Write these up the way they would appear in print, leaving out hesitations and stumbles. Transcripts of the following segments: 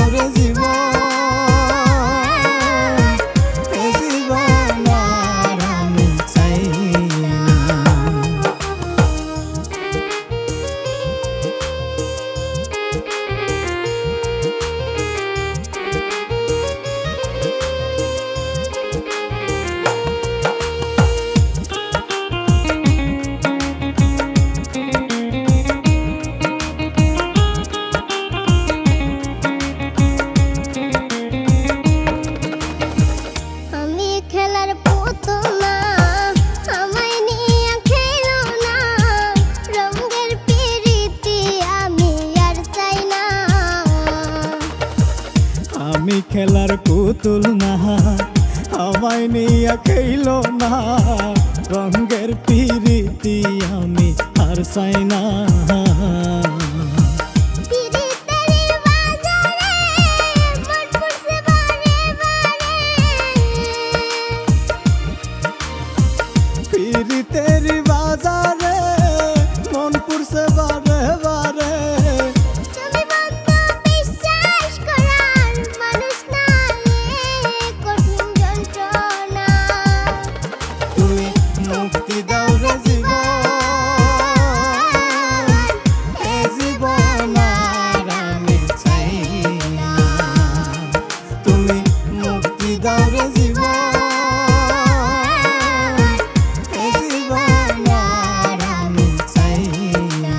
দাও রে জীবন, এ জীবন আর আমি চাই না। আমি খেলার পুতুল না, আমায় নিয়ে খেলো না, রঙের পিরিতি আমি আর চাই না। পিরিতের বাজারে মন পুরছে বারে বারে, মুক্তি দাও রে জীবন, এ জীবন আর আমি চাই না। তুমি মুক্তি দাও রে জীবন, এ জীবন আর আমি চাই না।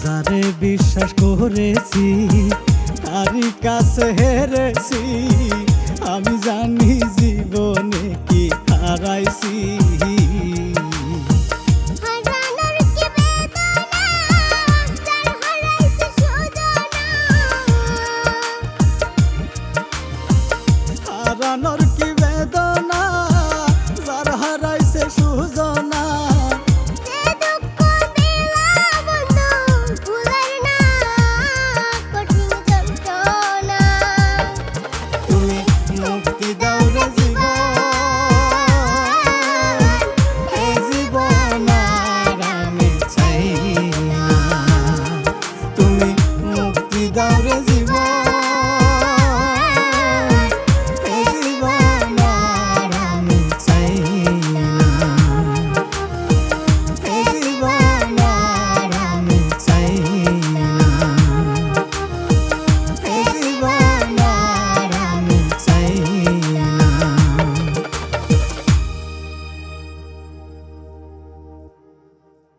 যারে বিশ্বাস করেছি তারই কাছে হেরেছি, আমি জানি জীবনে কি হারাইছি।